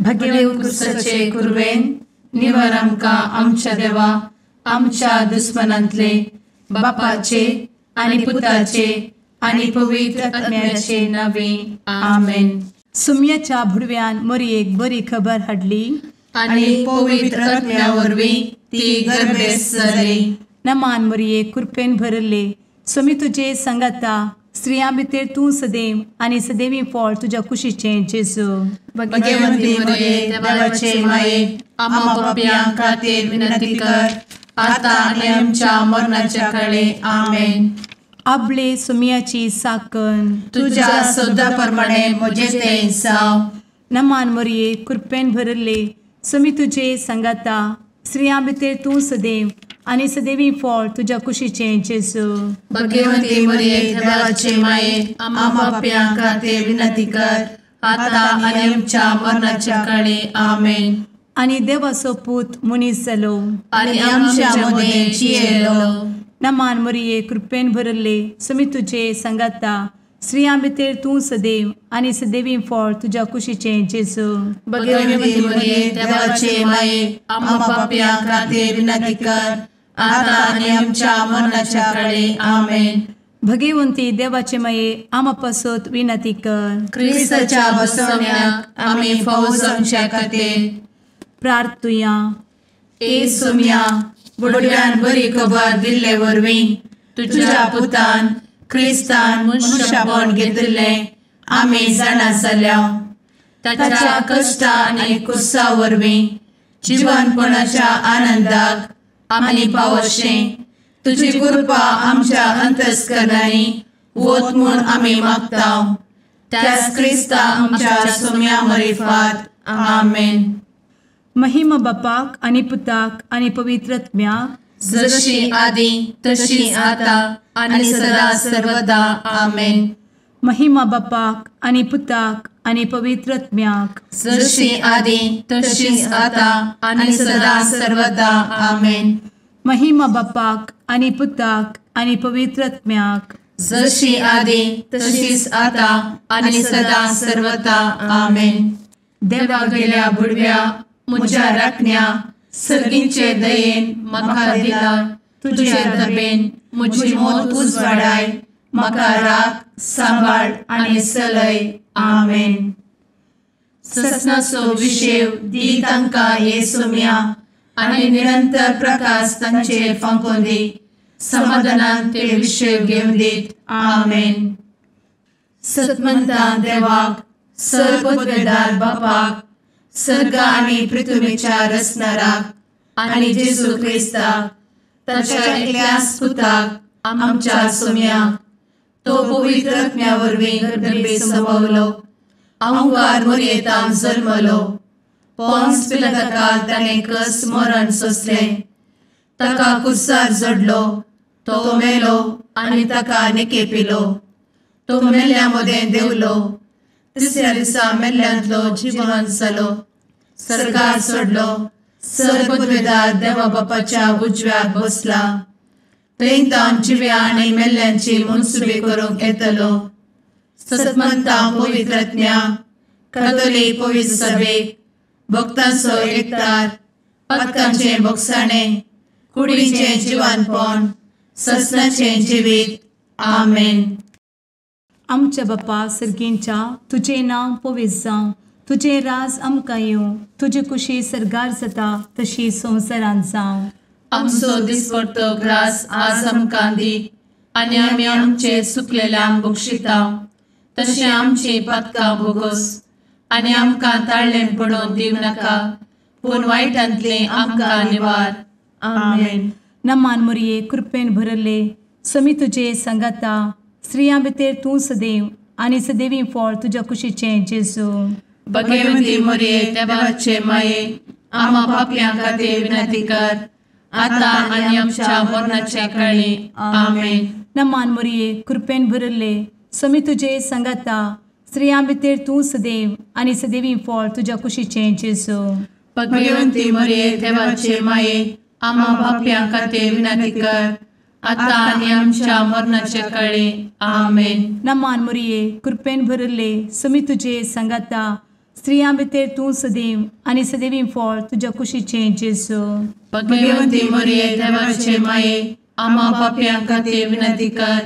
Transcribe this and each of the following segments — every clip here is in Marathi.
भगेवन कुर्साचे कुर्वेन निवार आमकां आमच्या देवा आमच्या दुस्मनांतले बापाचे आनी पुताचे आनी पवित्र आत्म्याचे नावे आमेन. सुम्याच्या भुडव्यान मरयेक बरी खबर हाडली आनी पवित्र आत्म्या वरवीं ती गर्भेस जाली. नमान मरयेक कृपेन भरले स्वामी तुजे संगाता स्त्रियां भितर तूं सदैव आनी सदैवी फळ तुज्या कुशीचें जेजू. भगवंती मरिये देवाचे माये आम्हा पाप्यां खातीर विनंती कर आता आनी आमच्या मरणाच्या काळी आमेन. आपले सुम्याची साकण तुझ्या सोदा प्रमाणे म्हजे तें जाव. नमान मरये कृपेन भरले स्वामी तुजे संगाता स्त्रियां भितर तूं सदैव आनी सदैवी फळ तुज्या कुशीचें जेजू. भगवंती मरिये देवाचे माये आम्हा पाप्यां खातीर विनंती कर आता आनी आमच्या मरणाच्या काळी आमेन. आनी देवाचो पूत मनीस जालो आनी आमच्या मदीं जियेलो. नमान मरये कृपेन भरले स्वामी तुजे संगाता स्त्रियां भितर तूं सदैव आनी सदैवी फळ तुज्या कुशीचें जेजू. भगवंती मरिये देवाचे माये आम्हा पाप्यां खातीर विनंती कर आता आनी आमच्या मरणाच्या काळी आमेन. भगवंती देवाचे माये आमा पासत विनंती कर. क्रिस्ताच्या बसवण्याक आमी फौज आमच्या खातीर प्रार्थुया. ए सुम्या बुडव्यान बरी खबर दिल्ले वरवीं तुज्या पुतान क्रिस्तान मनशापण घेतिल्लें आमी जाणा जाल्या. ताच्या कश्टा आनी कुर्सा वरवीं जिवनपणाच्या आनंदाक आमी पावशें तुजी कृपा आमच्या अंतस्करणांनी वत म्हूण आमी मागताव. त्याच क्रिस्ता आमच्या सुम्या मरिफात आमेन. महिमा बापाक आनी पुताक आनी पवित्र आत्म्याक जशी आदी तशी आता आनी सदा सर्वदा आमेन. महिमा बापाक आनी पुताक आनी पवित्र आत्म्याक जशी आदी तशीच आता आनी सदा सर्वदा आमेन. महिमा बापाक आनी पुताक आनी पवित्र आत्म्याक जशी आदी तशीच आता आनी सदा सर्वदा आमेन. देवा गेल्या बुडव्या म्हज्या राखण्या सर्गींचे दयेन म्हाका दिला तुजे दबेन म्हजी मोत उजवाडाय म्हाका राख सांबाळ आनी चलय आमेन. ससनाचो विशेव दी तांकां हे सुम्या आनी निरंतर प्रकाश तांचेर फांकून दी. समाधानान ते विशेव घेवन दीत आमेन. सतमंता देवाक सर्वपदवेदार बापाक सर्ग आनी पृथ्वीच्या रचणाराक आनी जेजू क्रिस्ताक ताच्या एकल्याच पुताक आमच्या सुम्याक तो पवित्र आत्म्या वरवीं गर्भेत संभवलो. अहंकार मरयेंत जल्मलो. पोंस पिलाताकाल ताणें कस मरण सोंसलें. ताका कुर्सार जडलो. तो मेलो आनी ताका निकेपिलो. तो मेल्ल्या मदें देंवलो. तिसऱ्या दिसा मेल्ल्यांतलो जिवंत जालो. सरकार सोडलो. सर्वपदवेदार देवा बापाच्या उजव्याक बसला. थंय तां जिव्या आनी मेल्ल्यांची मनसुबी करूंक येतलो. सतमंता पवित्र आत्म्या कातोलीक पवित्र सभेक भक्तांचो एकठार पातकांचें भोगसाणें कुडीचें जिवनपण ससनाचें जिवीत आमेन. आमच्या बापा सर्गींच्या तुजें नांव पवित्र जावं. तुजें राज आमकां येवं. तुजी कुशी सरगार जाता तशी संवसारांत जावं. आमचो दिसपडटो ग्रास आज आमकां दी आनी आमी आमचे चुकलेल्यांक बक्षितांव. तशें आमची पातकां भोगोस आनी आमकां ताळ्ळें पडोवन दिवं नाका पूण वायटांतली आमकां निवार आमेन. नमान मरये कृपेन भरले स्वामी तुजे संगाता स्त्रियां भितर तूं सदैव आनी सदैवी फळ तुज्या कुशीचें जेजू. भगवंती मरिये देवाचे माये आम्हा पाप्यां खातीर विनंती कर आता आनी आमच्या मरणाच्या काळी आमेन. नमान मरये कृपेन भरले स्वामी तुजे संगाता स्त्रियां भितर तूं सदैव आनी सदैवी फळ तुज्या कुशीचें जेजू. भगवंती मरिये देवाचे माये आम्हा पाप्यां खातीर विनंती कर आता आनी आमच्या मरणाच्या काळी आमेन. नमान मरये कृपेन भरले स्वामी तुजे संगाता स्त्रियां भितर तूं सदैव आनी सदैवीं फळ तुज्या कुशीचें जेजू. भगवंती मरिये देवाचे माये, आम्हा पाप्यां खातीर विनंती कर,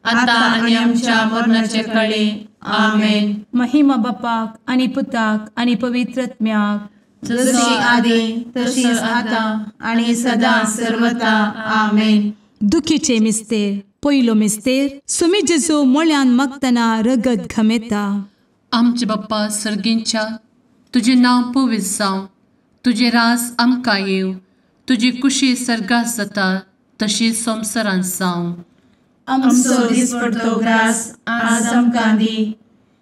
आता आनी आमच्या मरणाचे काळी. आमेन. महिमा बापाक आनी पुताक आनी पवित्र आत्म्याक, जशी आदी तशीच आता आणि सदा सर्वदा. आमेन. दुखीचे मिस्तेर. पयलो मिस्तेर. सुमी जेजू मोळ्यान मागतना रगत घामेता. आमचे बाप्पा सर्गींच्या, तुझे नांव पवित्र जावं, तुझे रास आमकां येव, तुजी कुशी सर्गास जाता तशी संवसारांत जावं. आमचो दिसपडटो ग्रास आज आमकां दी,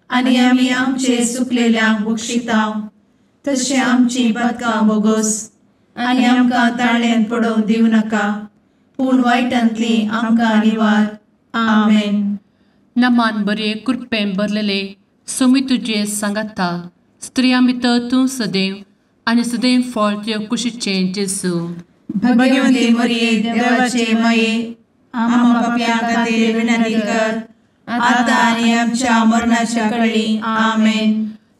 आनी आमी आमचे चुकलेल्यांक बक्षितांव, तशें आमची पातकां बोगोस आनी आमकां ताळ्यान पडोवंक दिवं नाका, पूण वायटांतली आमकां निवार. आमेन. नमान बरे कृपेन भरलेले, सोमी तुजे सांगाता, स्त्रियां भितर तूं सदैव आनी सदैव फळ तुज्या कुशीचें जेजू. भगवंती मरिये देवाचे माये, आम्हा पाप्यां खातीर विनंती कर, आता आनी आमच्या मरणाच्या काळी. आमेन.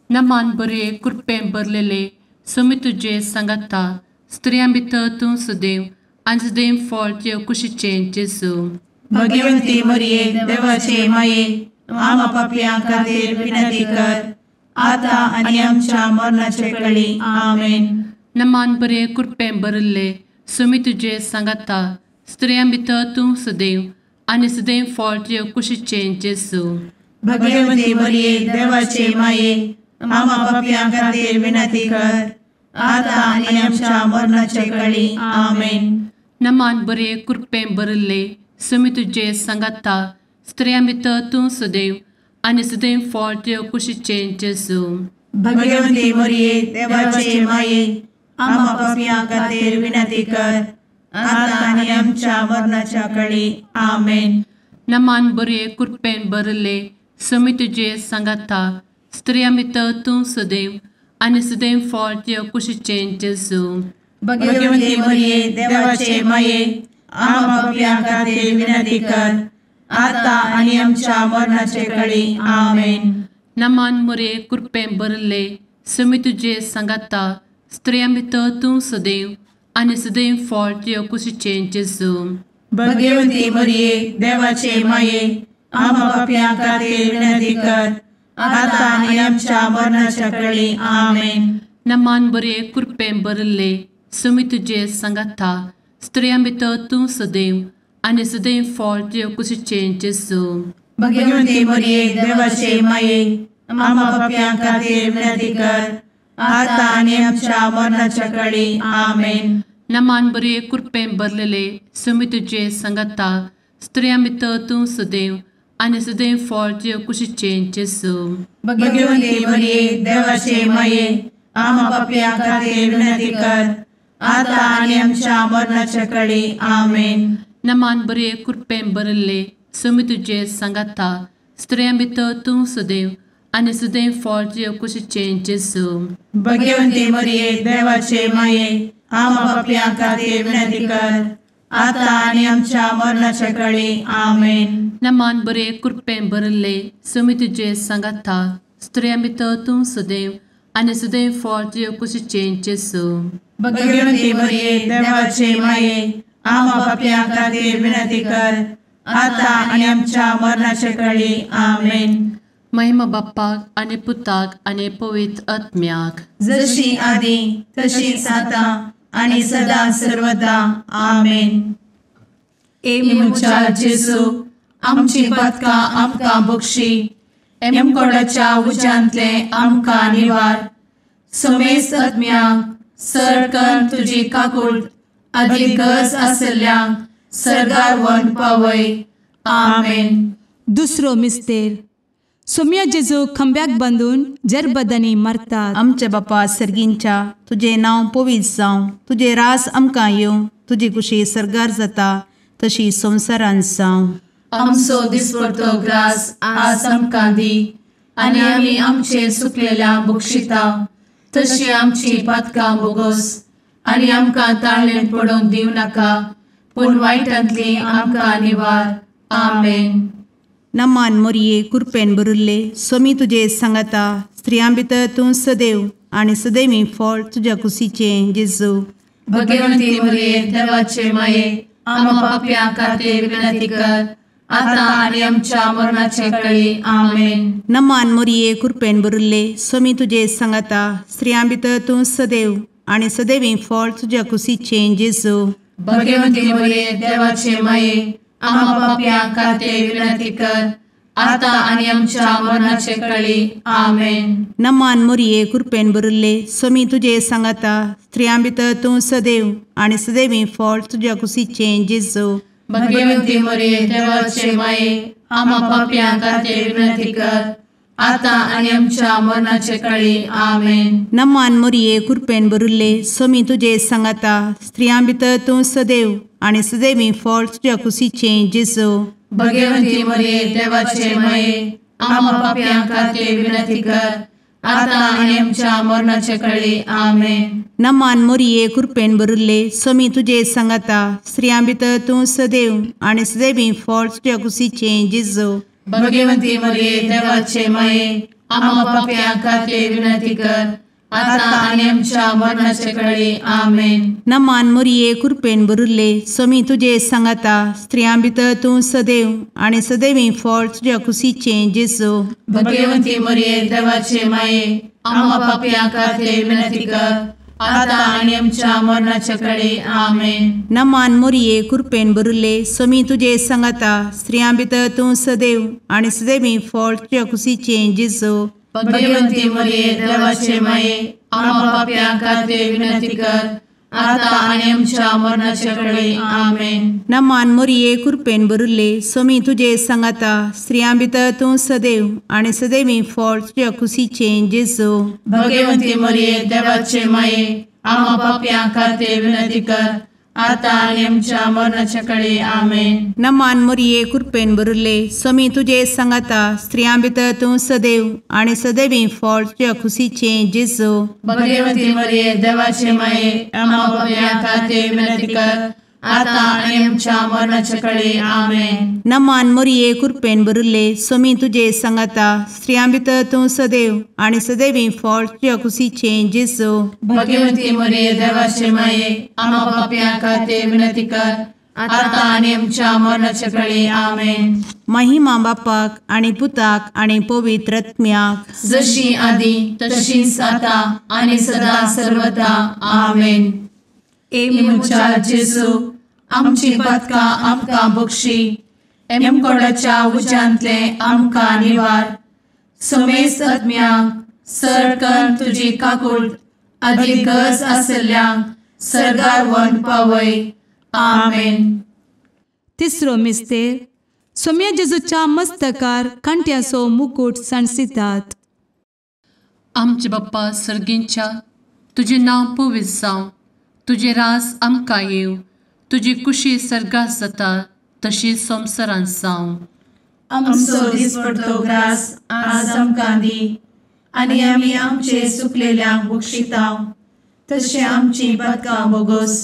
नमान बरे कृपेन भरलेले, सोमी तुजे सांगाता, स्त्रियां भितर तूं सदैव आनी सदैव फळ तुज्या कुशीचें जेजू. भगवंती मरिये देवाचे माये, आम्हा पाप्यां खातीर विनंती कर, आता आनी आमच्या मरणाचे काळी. आमेन. नमान बरे कृपेन भरले, सोमी तुजे सांगाता, स्त्रियां भितर तूं सदैव आनी सदैव फळ तुज्या कुशीचें जेजू. भगवंती मरिये देवाचे माये, आम्हा पाप्यां खातीर विनंती कर, आता आनी आमच्या मरणाचे काळी. आमेन. नमान बरे कृपेन भरले, सोमी तुजे सांगाता, स्त्रियां भितर तूं सदैव आनी सदैव फळ तुज्या कुशीचें जेजू. भगवंती मरिये देवाचे माये, आम्हा पाप्यां खातीर विनंती कर, आता आनी आमच्या मरणाच्या काळी. आमेन. नमान बरे कृपेन भरले, सोमी तुजे सांगाता, स्त्रियां भितर तूं सदैव आनी सदैव फळ तुज्या कुशीचें जेजू. भगवंती मरिये देवाचे माये, आम्हा पाप्यां खातीर विनंती कर, आता आनी आमच्या मरणाचे काळी. आमेन. नमान बरे कृपेन भरले, सोमी तुजे सांगाता, स्त्रियां भितर तूं सदैव आनी सदैव फळ तुज्या कुशीचें जेजू. भगवंती मरिये देवाचे माये, आम्हा पाप्यां खातीर विनंती कर, आता आनी आमच्या मरणाच्या काळी. आमेन. नमान बरे कृपेन भरले, सोमी तुजे सांगाता, स्त्रियां भितर तूं सदैव आनी सदैव फळ तुज्या कुशीचें जेजू. भगवंती मरिये देवाचे माये, आम्हा पाप्यां खातीर विनंती कर, आता आनी आमच्या मरणाच्या काळी. आमेन. नमान बरे कृपेन भरलेले, सोमी तुजे सांगाता, स्त्रियां भितर तूं सदैव आनी सदैव फळ तुज्या कुशीचें जेजू. भगवंती मरिये देवाचे माये, आम्हा पाप्यां खातीर विनंती कर, आता आनी आमच्या मरणाच्या काळी. आमेन. नमान बरे कृपेन भरले, सोमी तुजे सांगाता, स्त्रियां भितर तूं सदैव आनी सदैव फळ तुज्या कुशीचें जेजू. भगवंती मरिये देवाचे माये, आम्हा पाप्यां खातीर विनंती कर, आता आनी आमच्या मरणाच्या काळी. आमेन. नमान बरे कृपेन भरले, सोमी तुजे सांगाता, स्त्रियां भितर तूं सदैव आनी सदैव फळ तुज्या कुशीचें जेजू. भगवंती मरिये देवाचे माये, आम्हा पाप्यां खातीर विनंती कर, आता आनी आमच्या मरणाचे काळी. आमेन. महिमा बाप्पाक आनी पुताक आनी पवित्र आत्म्याक, जशी आदी तशीच आता आनी सदा सर्वदा. आमेन. मुचा जेजू, आमची पातकां आमकां बक्षी, एमकोडाच्या उज्यांतले आमकां निवार. सोमेस आत्म्याक सरकन तुजी काकूट, आदी गरज आसल्यांक सर्गार व्हरून पावय. आमेन. दुसरो मिस्तेर. सोम्या जेजू खंब्याक बांदून जरबदांनी मारतात. आमच्या बापा सर्गींच्या, तुझे नांव पवित्र जावं, तुझे रास आमकां येवं, तुजी कुशी सर्गार जाता तशी संवसारांत जावं. आमचो दिसपडटो ग्रास आज आमकां दी, आनी आमी आमचे चुकलेल्यांक बक्षितांव, तशी आमची पातकां बोगोस आनी आमकां ताळ्यान पडोवंक दिवं नाका, पूण वायटांतली आमकां निवार. आमेन. नमान मरिये कृपेन भरले, सोमी तुजे सांगाता, स्त्रियां भितर तूं सदैव आणि सदैवी फळ तुझ्या कुशीचें जेजू. भगवंती मरिये देवाचे माये आम्हा पाप्यां खातीर विनंती कर आता आणि आमच्या मरणाचे काळी आमेन. नमान मोरये कृपेन भरिल्ले स्वामी तुजे सांगाता स्त्रियां भितर तूं सदैव आणि सदैवी फळ तुझ्या कुशीचें जेजू. भगवंती मरिये देवाचे माये आम्हा पाप्यां खातीर विनंती कर आता आणि आमच्या मरणाचे काळी आमेन. नमान मोरये कृपेन भरिल्ले स्वामी तुजे सांगाता स्त्रियां भितर तूं सदैव आणि सदैवी फळ तुझ्या कुशीचें जेजू. भगवंती मरिये देवाचे माये आम्हा पाप्यां खातीर विनंती कर आता आणि आमच्या मरणाचे काळी आमेन. नमान मोरये कृपेन भरिल्ले स्वामी तुजे सांगाता स्त्रियां भितर तूं सदैव आणि सदैवी फळ तुझ्या कुशीचें जेजू. भगवंती मरिये देवाचे माये आम्हा पाप्यां खातीर विनंती कर आता आणि आमच्या मरणाचे काळी आमेन. नमान मोरये कृपेन भरिल्ले स्वामी तुजे सांगाता स्त्रियां भितर तूं सदैव आणि सदैवी फळ तुझ्या कुशीचें जेजू. भगवंती मरिये देवाचे माये आम्हा पाप्यां खातीर विनंती कर आता आणि आमच्या मरणाचे काळी आमेन. नमान मोरये कृपेन भरिल्ले स्वामी तुजे सांगाता स्त्रियां भितर तूं सदैव आणि सदैवी फळ तुझ्या कुशीचें जेजू. भगवंती मरिये देवाचे माये आम्हा पाप्यां खातीर विनंती कर आता आणि आमच्या मरणाचे काळी आमेन. नमान मोरये कृपेन भरिल्ले स्वामी तुजे सांगाता स्त्रियां भितर तूं सदैव आणि सदैवी फळ तुझ्या कुशीचें जेजू. भगवंती मरिये देवाचे माये आम्हा पाप्यां खातीर विनंती कर आता आणि आमच्या मरणाचे काळी आमेन. नमान मोरये कृपेन भरिल्ले स्वामी तुजे सांगाता स्त्रियां भितर तूं सदैव आणि सदैवी फळ तुझ्या कुशीचें जेजू. भगवंती मरिये देवाचे माये आम्हा पाप्यां खातीर विनंती कर आता आणि आमच्या मरणाच्या काळी आमेन. नमान मोरये कृपेन भरिल्ले स्वामी तुजे सांगाता स्त्रियां भितर तूं सदैव आणि सदैवी फळ तुझ्या कुशीचें जेजू. भगवंती मरिये देवाचे माये आम्हा पाप्यां खातीर विनंती कर आता आणि आमच्या मरणाच्या काळी आमेन. नमान मोरये कृपेन भरिल्ले स्वामी तुजे सांगाता स्त्रियां भितर तूं सदैव आणि सदैवी फळ तुझ्या कुशीचें जेजू. भगवंती मरिये देवाचे माये आम्हा पाप्यां खातीर विनंती कर आता आणि आमच्या मरणाच्या काळी आमेन. महिमा बापाक आणि पुताक आणि पवित्र आत्म्याक जशी आधी तशीच आता आणि सदा सर्वदा आमेन. ए मुचा जेजू आमची पदकां आमकां बक्षी एमकोडाच्या उज्यांतले आमकां निवार. समेस्त आत्म्यांक सरकन तुजी काकूट अधिक गरज आसल्ल्यांक सरगार व्हरून पावय. आमेन. तिसरो मिस्तेर सोम्या जेजूच्या मस्तकार कांट्याचो मुकुट सणसितात. आमचे बाप्पा सर्गींच्या तुझे नांव पवित्र जावं तुझे रास आमकां येव तुजी कुशी सर्गास जाता तशी संवसारांत जावं. आमचो दिसपडटो ग्रास आज आमकां दी आनी आमी आमचे सुकलेल्यांक बक्षितांव तशें आमची पदकां बोगोस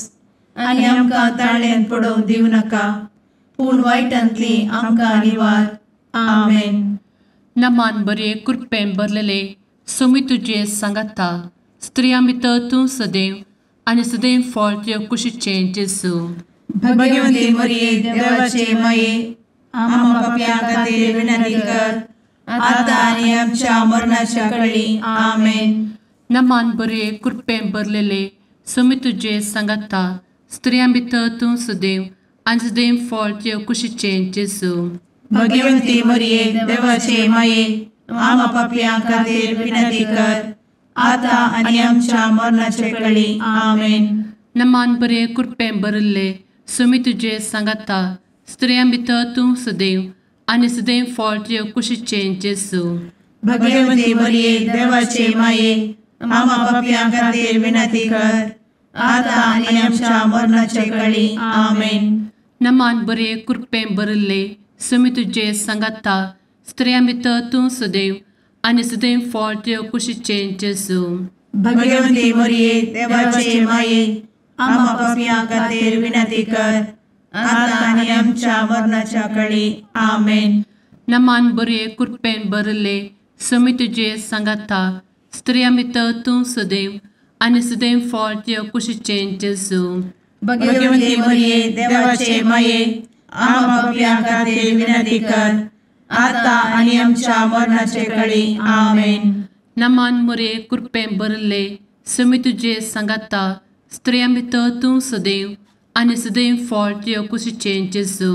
आनी आमकां ताळ्यान पडोवंक दिवं नाका पूण वायटांतली आमकां निवार. आमेन. नमान बरे कृपेन भरलेले सोमी तुजे सांगाता स्त्रियां भितर तूं सदैव आनी सदैव फळ तुज्या कुशीचें जेजू. भगवंती मरिये देवाचे माये आम्हा पाप्यां खातीर विनंती कर आता आनी आमच्या मरणाच्या काळी आमेन. नमान बरे कृपेन भरलेले सोमी तुजे सांगाता स्त्रियां भितर तूं सदैव आनी सदैव फळ तुज्या कुशीचें जेजू. भगवंती मरिये देवाचे माये आम्हा पाप्यां खातीर विनंती कर आता आनी आमच्या मरणाचे काळी आमेन. नमान बरे कृपेन भरले सोमी तुजे सांगाता स्त्रियां भितर तूं सदैव आनी सदैव फळ तुज्या कुशीचें जेजू. भगवंती मरिये देवाचे माये आम्हा पाप्यां खातीर विनंती कर आता आनी आमच्या मरणाचे काळी आमेन. नमान बरे कृपेन भरले सोमी तुजे सांगाता स्त्रियां भितर तूं सदैव आनी सदैव फळ तुज्या कुशीचें जेजू. भगवंती मरिये देवाचे माये आम्हा पाप्यां खातीर विनंती कर आता आनी आमच्या मरणाच्या काळी आमेन. नमान बरे कृपेन भरले सुमी तुजे सांगाता स्त्रियां भितर तूं सदैव आनी सदैव फळ तुज्या कुशीचें जेजू. भगवंती मरिये देवाचे माये आम्हा पापियां खातीर विनंती कर आता आनी आमच्या मरणाचे काळी आमेन. नमान मोरे कृपें भरले सुमी तुजे सांगाता स्त्रियां भितर तूं सदैव आनी सदैव फळ तुज्या कुशीचें जेजू.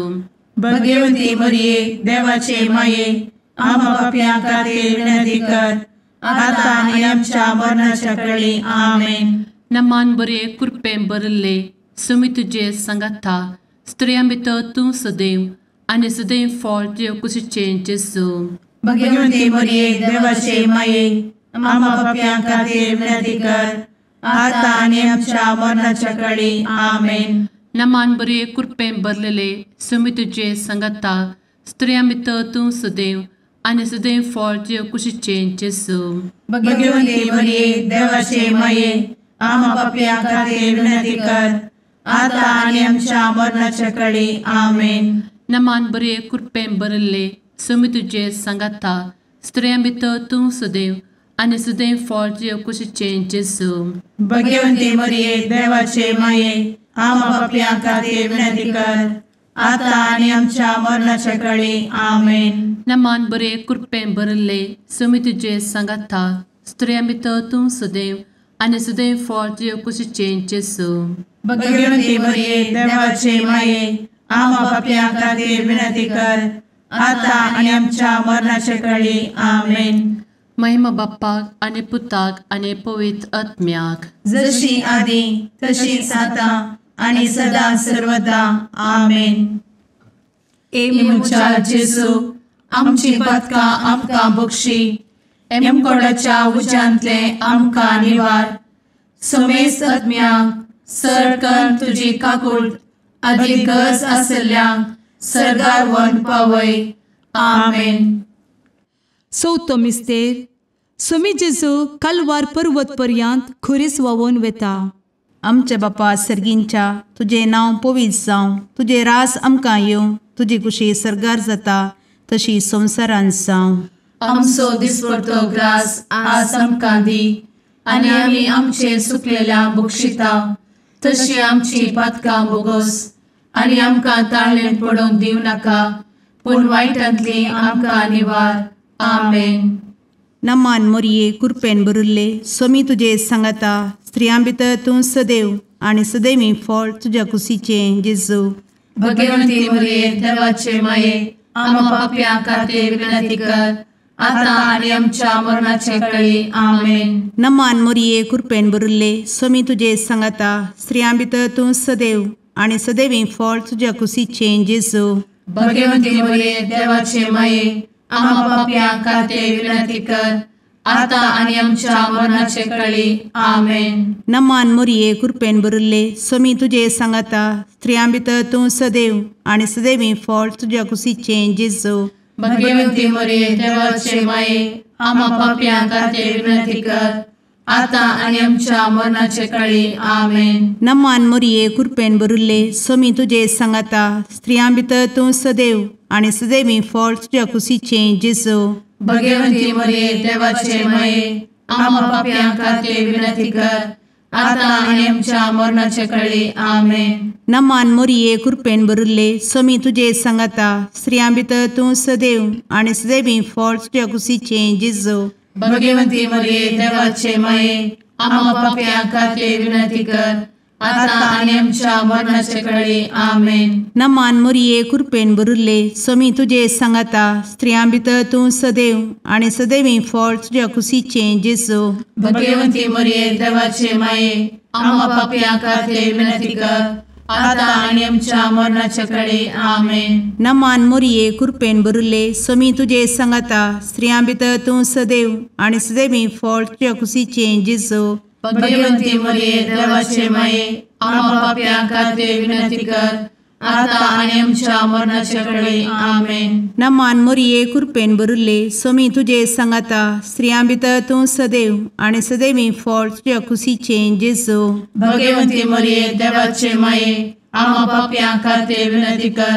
भगवंती मरिये देवाचे माये आम्हा पापियां खातीर विनंती कर आता आनी आमच्या मरणाच्या काळी आमेन. नमान बरे कृपें भरले सुमी तुजे सांगाता स्त्रियां भितर तूं सदैव आनी सदैव फळ तुज्या कुशीचें जेजू. भगवंती मरिये देवाचे माये आम्हा पापियां खातीर विनंती कर आता आनी आमच्या मरणाच्या काळी आमेन. नमान बरे कृपें भरलेले सुमी तुजे सांगाता स्त्रियां भितर तूं सदैव आनी सदैव फळ तुज्या कुशीचें जेजू. भगवंती मरिये देवाचे माये आम्हा पापियां खातीर विनंती कर आता आनी आमच्या मरणाच्या काळी आमेन. नमान बरे कृपें भरले सुमी तुजे सांगाता स्त्रियां भितर तूं सदैव आनी सदैव फळ तुज्या कुशीचें जेजू. भगवंती मरिये देवाचे माये आम्हा पापियां खातीर विनंती कर आता आनी आमच्या मरणाच्या काळी आमेन. नमान बरे कृपें भरले सुमी तुजे सांगाता स्त्रियां भितर तूं सदैव आनी सदैव फळ तुज्या कुशीचें जेजू. भगवंती मरिये देवाचे माये आम्हा पापियां खातीर विनंती कर आता आनी आमच्या मरणाच्या काळी आमेन. महिमा बाप्पाक आनी पुताक आनी पवित्र आत्म्याक जशी आदी तशीच आता आनी सदा सर्वदा आमेन. मुचा जेजू आमची पदकां आमकां बक्षी एमकोडाच्या उज्यांतले आमकां निवार. समेस्त आत्म्यांक सरकन तुजी काकूट आदी गरज आसल्यांक सर्गार व्हरून पावय. आमेन. चवथो मिस्तेर सुमी जेजू कलवार पर्वत पर्यंत खुरीस व्हांवून वेता. आमच्या बापा सर्गींच्या तुझे नांव पवित्र जावं, तुझे रास आमकां येवं, तुजी कुशी सरगार जाता तशी संवसारांत जावं. आमचो दिसपडटो ग्रास आज आमकां दी आनी आमी आमचे सुकलेल्यांक बक्षिता तशी आमची पदकां बोगोस आनी आमकां ताळ्ळेन पडोवंक दिवं नाका पूण वायटांतली आमकां निवार. आमेन. नमान मोरये कृपेन भरिल्ले सोमी तुजे सांगाता स्त्रियां भितर तूं सदैव आनी सदैवी फळ तुज्या कुशीचें जेजू. भगवंती मरिये देवाचे माये आम्हा पापियां खातीर विनंती कर आता आनी आमच्या मरणाचे काळी. आमेन. नमान मोरये कृपेन भरिल्ले सोमी तुजे सांगाता स्त्रियां भितर तूं सदैव आनी सदैवी फळ तुज्या कुशीचें जेजू. भगवंती मरिये देवाचे माये आम्हा पापियां खातीर विनंती कर आता आनी आमच्या मरणाचे काळी. आमेन. नमान मोरये कृपेन भरिल्ले सोमी तुजे सांगाता स्त्रियां भितर तूं सदैव आनी सदैवी फळ तुज्या कुशीचें जेजू. भगवंती मरिये देवाचे माये आम्हा पापियां खातीर विनंती कर आता आनी आमच्या मरणाचे काळी. आमेन. नमान मोरये कृपेन भरिल्ले सोमी तुजे सांगाता स्त्रियां भितर तूं सदैव आनी सदैवी फळ तुज्या कुशीचें जेजू. भगवंती मरिये देवाचे माये आम्हा पापियां खातीर विनंती कर आता आनी आमच्या मरणाचे काळी. आमेन. नमान मोरये कृपेन भरिल्ले सोमी तुजे सांगाता स्त्रियां भितर तूं सदैव आनी सदैवी फळ तुज्या कुशीचें जेजू. भगवंती मरिये देवाचे माये आम्हा पापियां खातीर विनंती कर आता आनी आमच्या मरणाचे काळी. आमेन. नमान मोरये कृपेन भरिल्ले सोमी तुजे सांगाता स्त्रियां भितर तूं सदैव आनी सदैवी फळ तुज्या कुशीचें जेजू. भगवंती मरिये देवाचे माये आम्हा पापियां खातीर विनंती कर आता आनी आमच्या मरणाचे काळी. आमेन. नमान मोरये कृपेन भरिल्ले सोमी तुजे सांगाता स्त्रियां भितर तूं सदैव आनी सदैवी फळ तुज्या कुशीचें जेजू. भगवंती मरिये देवाचे माये आम्हा पापियां खातीर विनंती कर आता आनी आमच्या मरणाचे काळी. आमेन. नमान मोरये कृपेन भरिल्ले सोमी तुजे सांगाता स्त्रियां भितर तूं सदैव आनी सदैवी फळ तुज्या कुशीचें जेजू. भगवंती मरिये देवाचे माये आम्हा पापियां खातीर विनंती कर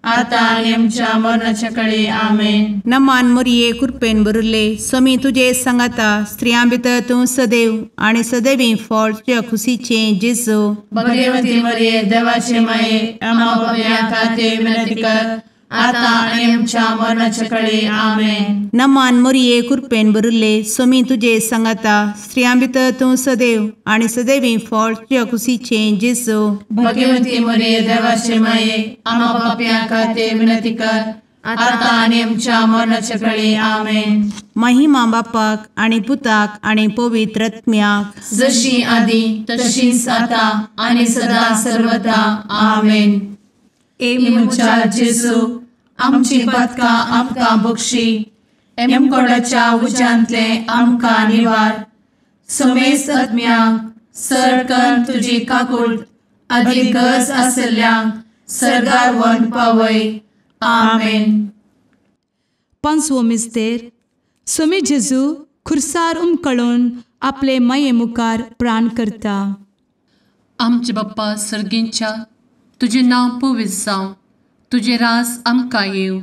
आता आणि आमच्या मरणाच्या काळी आमेन. नमान मोरये कृपेन बरुल्ले स्वामी तुझे सांगाता स्त्रियां भितर तूं सदैव आणि सदैवी फळ तुझ्या खुशीचे जेजू. भगवती मरिये देवाचे माये आम्हा पाप्यां खातीर विनंती कर. आता आणि आमच्या मरणाच्या काळी आमेन. नमान मोरये कृपेन बरुल्ले स्वामी तुझे सांगाता स्त्रियां भितर तूं सदैव आणि सदैवी फळ तुझ्या खुशीचे जेजू. भगवती मरिये देवाचे माये आम्हा पाप्यां खातीर विनंती कर. आता आणि आमच्या मरणाच्या काळी आमेन. महिमा बापाक आणि पुताक आणि पवित्र आत्म्याक जशी आधी तशीच आता आणि सदा सर्वदा आमेन. मुचा जेजू आमची पदका आमकां बक्षी. कोणाच्या उज्यांतले आमकां निवार. समेस्त आत्म्यांक सडकन तुजी काकूट अधिक गरज आसल्ल्यांक सर्गार व्हरून पावय. आमेन. पांचवो मिस्तेर स्वामी जेजू खुर्सार उमकळून आपले माये मुखार प्राण करता. आमचे बाप्पा सर्गींच्या तुझे नाव पवित्र जावं. तुझे राज आमकां येव.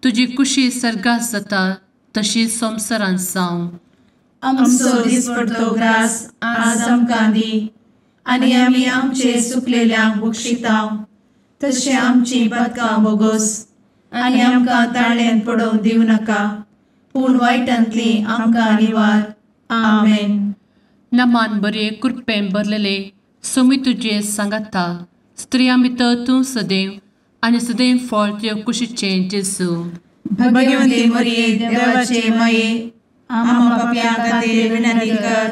तुजी कुशी सर्गात जाता तशी संवसारांत जावं. आमचो दिसपडटो ग्रास आज आमकां दी. आनी आमी आमचे सुकलेल्यांक बक्षितांव. तशें आमची पदकां बोगोस आनी आमकां ताळ्यान पडोवंक दिवं नाका. पूण वायटांतली आमकां निवार. आमेन. नमान बरे कृपेन भरलेले स्वामी तुझे सांगाता स्त्रियां भितर तूं सदैव आणि सदैव फळ तुझ्या कुशीचे जेजू. भगवती मरिये देवाचे माये आम्हा पाप्यां खातीर विनंती कर.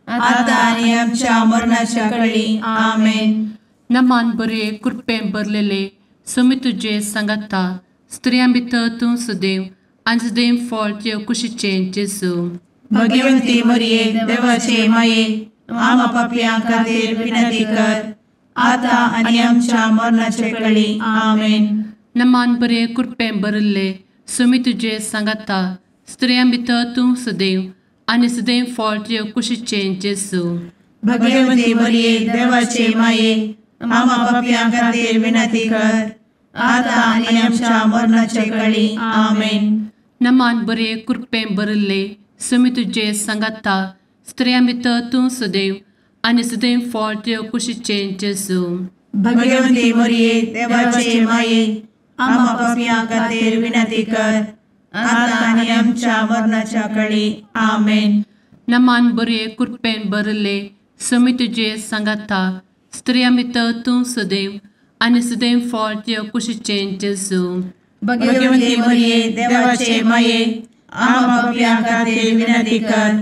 आता आनी आमच्या मरणाच्या काळी आमेन. नमान बरे कृपेन भरलेले स्वामी तुझे सांगाता स्त्रियां भितर तूं सदैव आणि सदैव फळ तुझ्या कुशीचे जेजू. भगवती मरिये देवाचे माये आम्हा पाप्यां खातीर विनंती कर. आता आनी आमच्या मरणाच्या काळी आमेन. नमान बरे कृपेन भरले स्वामी तुझे सांगाता स्त्रियां भितर तूं सदैव आणि सदैव फळ तुझ्या कुशीचे जेजू. भगवती मरिये देवाचे माये आम्हा पाप्यां खातीर विनंती कर. आता आनी आमच्या मरणाच्या काळी आमेन. नमान बरे कृपेन भरले स्वामी तुझे सांगाता स्त्रियां भितर तूं सदैव आणि सदैव फळ तुझ्या कुशीचे जेजू. भगवती मरिये देवाचे माये आम्हा पाप्यां खातीर विनंती कर. आता आनी आमच्या मरणाच्या काळी आमेन. नमान बरे कृपेन भरले स्वामी तुझे सांगाता स्त्रियां भितर तूं सदैव आणि सदैव फळ तुझ्या कुशीचे जेजू. भगवती मरिये देवाचे माये आम्हा पाप्यां खातीर विनंती कर.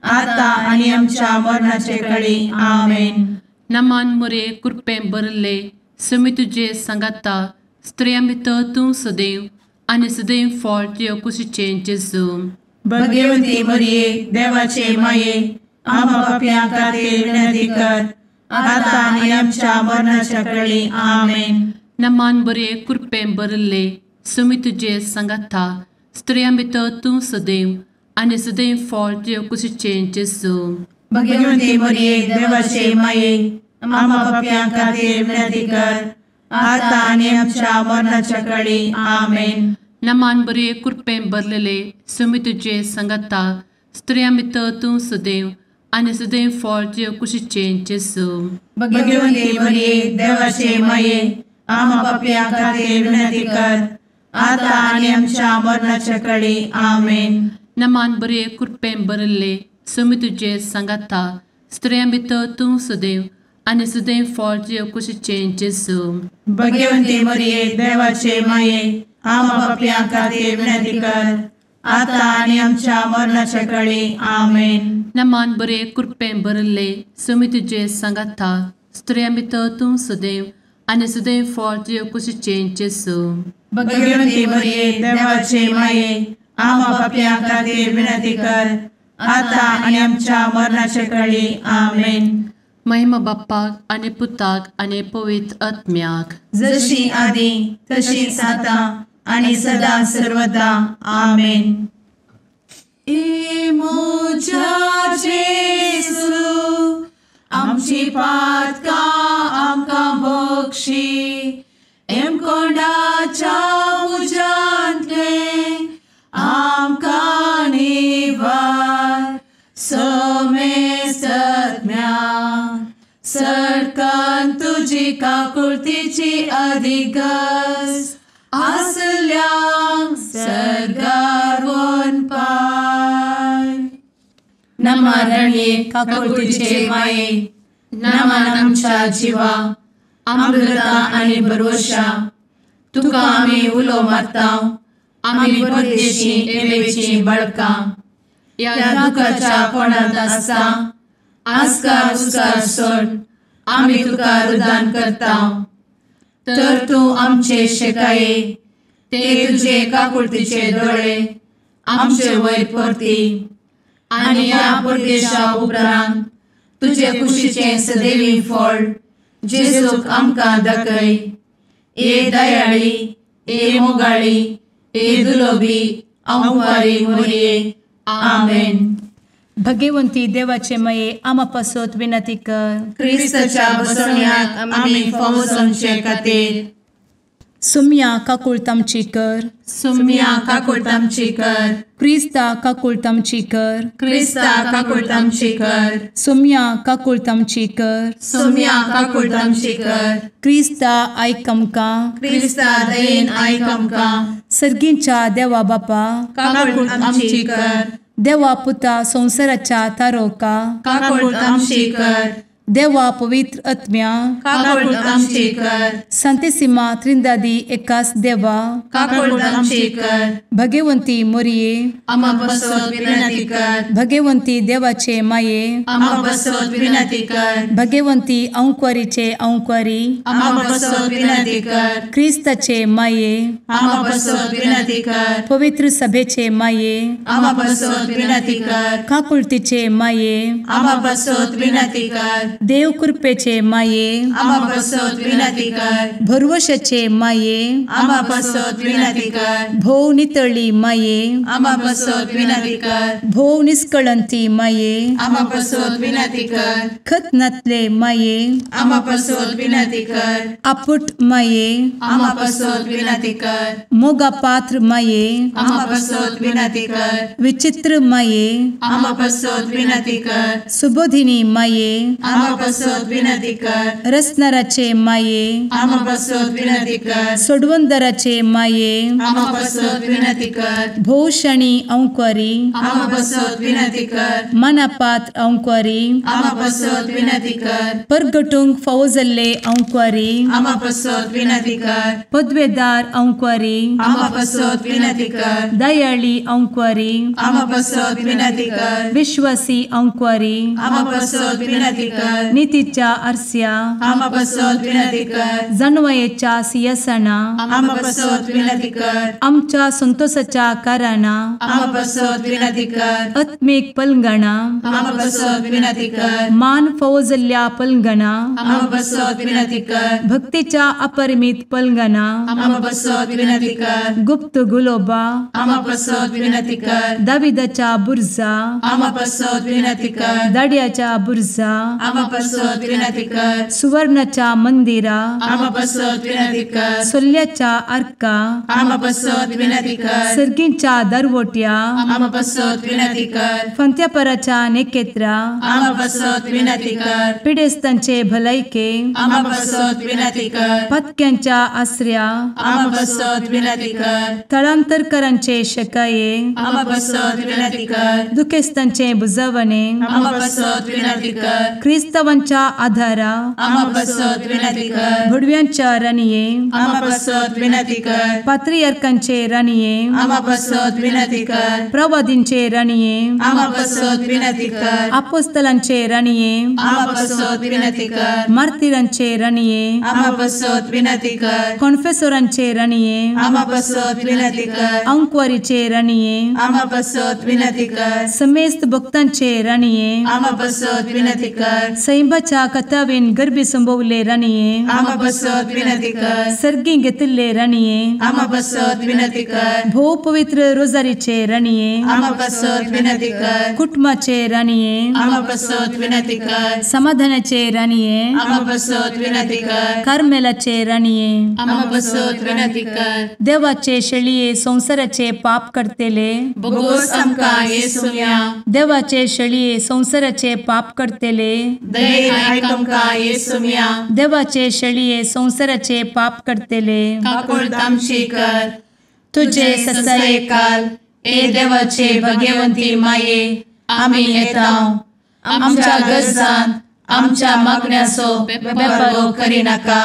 आता आनी आमच्या मरणाच्या काळी आमेन. नमान बरे कृपेन भरले स्वामी तुझे सांगाता स्त्रियां भितर तूं सदैव आणि सदैव फळ तुझ्या कुशीचे जेजू. भगवती मरिये देवाचे माये आम्हा पाप्यां खातीर विनंती कर. आता आनी आमच्या मरणाच्या काळी आमेन. नमान बरे कृपेन भरले स्वामी तुझे सांगाता स्त्रियां भितर तूं सदैव आणि सदैव फळ तुझ्या कुशीचे जेजू. भगवती मरिये देवाचे माये आम्हा पाप्यां खातीर विनंती कर. आता आनी आमच्या मरणाच्या काळी आमेन. नमान बरे कृपेन भरलेले स्वामी तुझे सांगाता स्त्रियां भितर तूं सदैव आणि सदैव फळ तुझ्या कुशीचे जेजू. भगवती मरिये देवाचे माये आम्हा पाप्यां खातीर विनंती कर. आता आनी आमच्या मरणाच्या काळी आमेन. नमान बरे कृपेन भरले स्वामी तुझे सांगाता स्त्रियां भितर तूं सदैव आणि सदैव फळ तुझ्या कुशीचे जेजू. भगवती मरिये देवाचे माये आम्हा पाप्यां खातीर विनंती कर. आता आनी आमच्या मरणाच्या काळी आमेन. नमान बरे कृपेन भरले स्वामी तुझे सांगाता स्त्रियां भितर तूं सदैव आणि सदैव फळ तुझ्या कुशीचे जेजू. भगवती मरिये देवाचे माये आम्हा पाप्यां खातीर विनंती कर. आता आनी आमच्या मरणाच्या काळी आमेन. महिमा बाप्पाक आणि पुताक आणि पवित्र आत्म्याक जशी आधी तशीच आता आणि सदा सर्वदा आमेन. मोजा जेजू आमची पातकां आमकां बक्षी. कोणाच्या पण तुझी काकुळतीची अधिकस आसल्या सरगार वन पाय. नमारणे काकुळतीचे माये नमान आमच्या जिवा अमृता आणि भरवशा तुका आम्ही उलो मारताव. आम्ही परदेशी एवेची बळका या दुखाच्या कोणात असता आस्कार उस्कार सोड आम्ही तुका रुदान करताव. तर तू आमचे शेकाये ते तुझे काकुळतीचे डोळे आमचे वयर परती आणि या परदेशा उपरांत तुझे कुशीचे सदैवी फळ जेजूक आमकां दाखय. ए दयाळी ए मोगाळी ए दुलोबी अंवारी मोरये. आमेन. भगवंती देवाचे मये आमा पासत विनंती कर. क्रिस्ताच्या बसवण्यात आम्ही फौजोंचे खातीर सुम्या काकुळतामची कर. सुम्या काकुळतामची कर. क्रिस्ता काकुळतामची कर. क्रिस्ता काकुळतामची कर. सुम्या काकुळतामची कर. सुम्या काकुळतामची कर. क्रिस्ता आयकमका. क्रिस्ता दयेन आयक आमकां. सर्गींच्या देवा बापा काकुळतामची कर. देवा पुता संसाराच्या तारोका. काकुळतामची कर. देवा पवित्र आत्म्या काकुळतामची कर. संतेसिमा त्रिंदादी एकाच देवा काकुळतामची कर. भगवंती मोरये. आम्हा बसवत विनंती कर. भगवंती देवाचे माये. आम्हा बसवत विनंती कर. भगवंती अंक्वारीचे अंक्वारी. आम्हा बसवत विनंती कर. ख्रिस्ताचे माये. आम्हा बसवत विनंती कर. पवित्र सभेचे माये. आम्हा बसवत विनंती कर. काकुळतीचे माये. आम्हा बसवत विनंती कर. देव कृपेचे माये. आम्हा बसवत विनंती कर. भरवशाचे माये. आम्हा बसवत विनंती कर. भोव नितळी माये. आम्हा बसवत विनंती कर. भोव निष्कळंती माये. आम्हा बसवत विनंती कर. खतनातले माये. आम्हा बसवत विनंती कर. आपुट माये. आम्हा बसवत विनंती कर. मोगा पात्र माये. आम्हा बसवत विनंती कर. विचित्र माये. आम्हा बसवत विनंती कर. सुबोधिनी माये. आम्हा बसवत विनंती कर. रसनाराचे माये. आम्हा बसवत विनंती कर. सोडवंदराचे माये. आम्हा बसवत विनंती कर. भोषणी अंक्वारी. आम्हा बसवत विनंती कर. मनापात्र अंक्वारी. आम्हा बसवत विनंती कर. परगटूंक फौजल्ले अंक्वारी. आम्हा बसवत विनंती कर. पदवेदार अंक्वारी. आम्हा बसवत विनंती कर. दयाळी अंक्वारी. आम्हा बसवत विनंती कर. विश्वासी अंक्वारी. आम्हा बसवत विनंती कर. नीतीच्या आरस्या. आम्हा बसवत विनंती कर. जाणवयेच्या सिंहासना. आम्हा बसवत विनंती कर. आमच्या संतोषाच्या कारणा. आम्हा बसवत विनंती कर. आत्मिक पलंगणा. आम्हा बसवत विनंती कर. मान फौजल्या पलंगणा. आम्हा बसवत विनंती कर. भक्तीच्या अपरिमित पलंगणा. आम्हा बसवत विनंती कर. गुप्त गुलोबा. आम्हा बसवत विनंती कर. दाविदाच्या बुरजा. आम्हा बसवत विनंती कर. दाड्याच्या बुरजा. आम्हा बसवत विनंती कर. सुवर्णाच्या मंदिरा. आम्हा बसवत विनंती कर. सोल्याच्या अर्का. आम्हा बसवत विनंती कर. सर्गींच्या दरवोट्या. आम्हा बसवत विनंती कर. फंत्यापराच्या नेकेत्रा. आम्हा बसवत विनंती कर. पिडेस्तांचे भलायके. आम्हा बसवत विनंती कर. पथक्यांच्या आश्रया. आम्हा बसवत विनंती कर. स्थळांतरकरांचे शकाये. आम्हा बसवत विनंती कर. दुखेस्तांचे बुजावणे. आम्हा बसवत विनंती कर. ख्रिस्तवांच्या आधारा. आम्हा बसवत विनंती कर. भडव्यांच्या राणीये. आम्हा बसवत विनंती कर. पात्रियार्कांचे राणीये. आम्हा बसवत विनंती कर. प्रवादींचे राणीये. आम्हा बसवत विनंती कर. अपोस्तलांचे राणीये. आम्हा बसवत विनंती कर. मार्तिरांचे राणीये. आम्हा बसवत विनंती कर. कॉन्फेसोरांचे राणीये. आम्हा बसवत विनंती कर. अंक्वारीचे राणीये. आम्हा बसवत विनंती कर. समेस्त भक्तांचे राणीये. आम्हा बसवत विनंती कर. सैंबाच्या कथावेन गर्भी संभवले राणीये. आम्हा बसवत विनंती कर. सर्गी घेतले राणीये. आम्हा बसवत विनंती कर. भो पवित्र रोजारीचे राणीये. आम्हा बसवत विनंती कर. कुटुंबाचे राणीये. आम्हा बसवत विनंती कर. समाधानाचे राणीये. आम्हा बसवत विनंती कर. कार्मेलाचे राणीये. आम्हा बसवत विनंती कर. देवाचे शेळीये संसाराचे पाप करतेले. बगोस आमकां येसूया. देवाचे शेळीये संसाराचे पाप करतेले. दये आयक आमकां येसुम्या देवाचे शेळये संवसाराचे पाप करतेले काकूळ तामशी कर तुझे ससाये काल ए देवाचे भगवंती माये आमी येता आमच्या गरजांत आमच्या मागण्याचो बेपारो करिनाका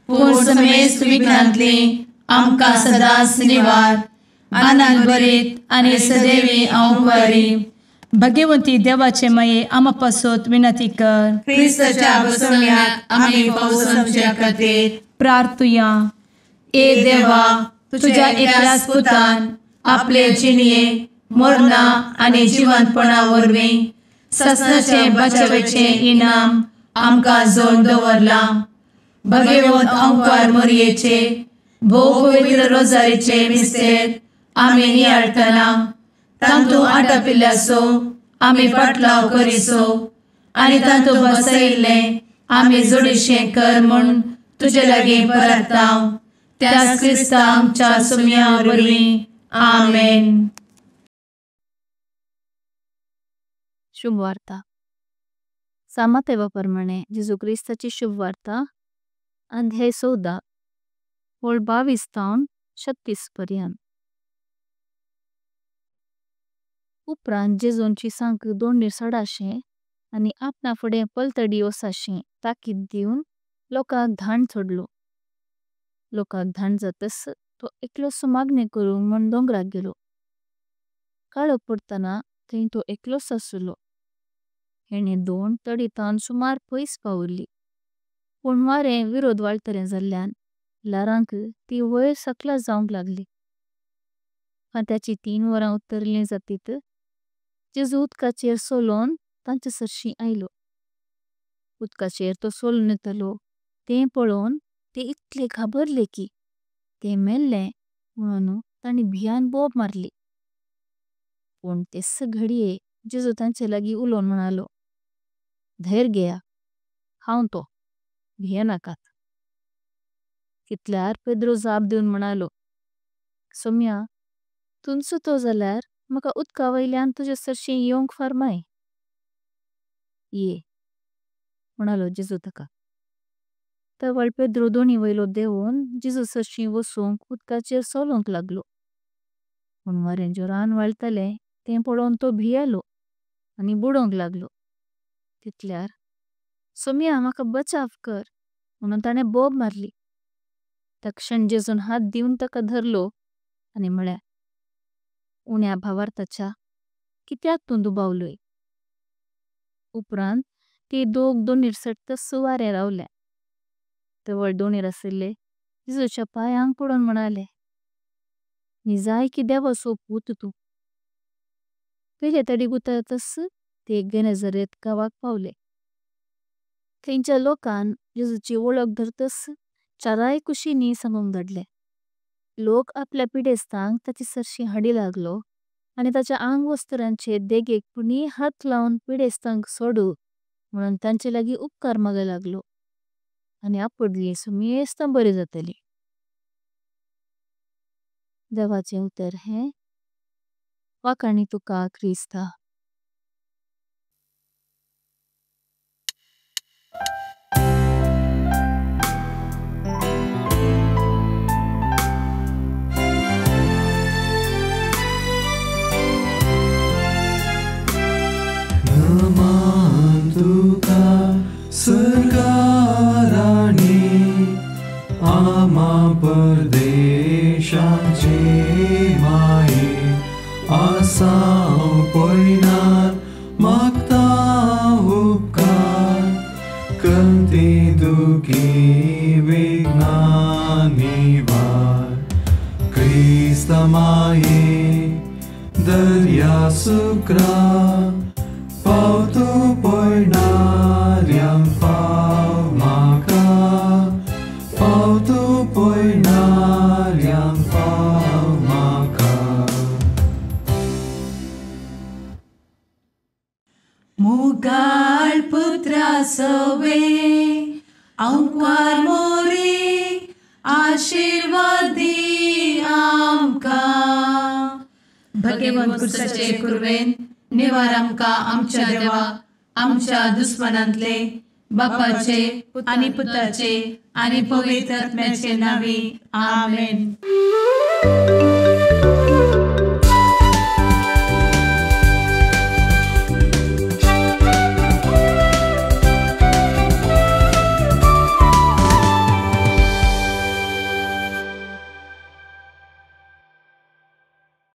पूण समेस्त विघ्नांतली आमकां सदांच निवार आनंद बरीत आनी सदैवी औंकवारी भगवंती देवाचे माये आमा पासत विनंती कर क्रिस्ताच्या बसवण्यात आमी पावसाच्या खातीर प्रार्थुया ए देवा तुझ्या एकल्याच पुतान आपले जिणये मरणा आनी जिवंतपणा वरवीं ससनाचे बचावेचे इनाम आमकां जोड दवरला भगवंत औंकार मोरयेचे भोव पवित्र रोजारीचे मिस्तेर आमी नियाळटना तांतू आटापिल्ल्याचो आमी पाटलाव करिसो आनी तांतू बसयिल्ले आमी जोडिशें कर म्हूण तुजे लागीं परतांव त्याच क्रिस्ता आमच्या सुम्या वरवीं आमेन. शुभ वार्ता सामातेवाप्रमाणे जेजू क्रिस्ताची शुभ वार्ता अध्याय 14 वळ 22 तावन 36 पर्यंत. उपरांत जेजूंची सांक 2 सडाशें आनी आपणा फुडें पलतडी वसाशें ताकीद दिवन लोकांक धाण सोडलो. लोकांक धाण जातस तो एकलोसो मागणे करूंक म्हूण दोंगराक गेलो. काळोख पडटना थंय तो एकलोच आसलो. हेणे 2 तडीतावन सुमार पयस पावली. पूण वारें विरोध वाळतरें जाल्ल्यान ल्हारांक ती वयर सकला जावंक लागली. फांत्याची 3 वरां उतरलीं जातीत जेजू उदकाचेर सोलोन तांचे सरशीं आयलो. उदकाचेर तो सोलून येतलो तें पळोवन ते इतले घाबरले की ते मेल्ले म्हणून तांणी भियान बोब मारली. पूण तेच घडये जेजू तांचे लागीं उलोवन म्हणालो, धैर्य घेया, हांव तो, भियेनाकात. तितल्यार पेद्रो जाप दिवन म्हणालो, सोम्या, तुमचो तो जाल्यार म्हाका उदका वयल्यान तुजे सरशीं येवंक फर्माय. ये म्हणालो जेजू ताका. तवळ पेद्रो दोनी वयलो देंवून जेजू सरशीं वसूंक उदकाचेर सोलोंक लागलो. पूण वारें जोरान वाळटलें तें पळोवन तो भियेलो आनी बुडोंक लागलो. तितल्यार सोम्या, म्हाका बचाव कर म्हणून ताणें बोब मारली. तक्षण जेजून हात दिवन ताका धरलो आनी म्हळ्यार, उण्या भावार्थाच्या, कित्याक तूं दुबावलोय. उपरांत ते दोग दोनीर सट्टस वारें रावले. तवळ दोनीर आशिल्ले जेजूच्या पायांक पडून म्हणाले, निजाय की देवाचो पूत तूं. पयले तडीक उतरतस ते गेनेझारेत गांवाक पावले. थंयच्या लोकान जेजूची वळख धरतस चाराय कुशींनी सांगूंक धाडले. लोक आपल्या पिडेस्तांक ताचे सरशीं हाडी लागलो आनी ताच्या आंग वस्त्रांचे देगेक कुणी हात लावन पिडेस्तांक सोडू म्हणून तांचे लागीं उपकार मागूंक लागलो. आनी आपडली सुमेस्त बरी जातली. देवाचें उतर हें, वाकाणी तुका क्रिस्ता. नमन तुका स्वर्गाराणी, आमा परदेशाचे माये, आसां पयणार मागता उपकार, कंती दुखी विघ्नांनी वार. क्रिस्ता माये दर्या सुक्रा, पाव तू पयणाऱ्यांक पाव म्हाका, पाव तू पयणाऱ्यांक पाव म्हाका. मुगाळ पुत्रा सवे औंकार मोरी, आशीर्वाद दी आमकां. भगवंत कुर्साचे कुरवेन निवार आमकां आमच्या देवा, आमच्या दुस्मनांतले बापाचे आणि पुत्राचे आणि पवित्र आत्म्याचे नावे आमेन.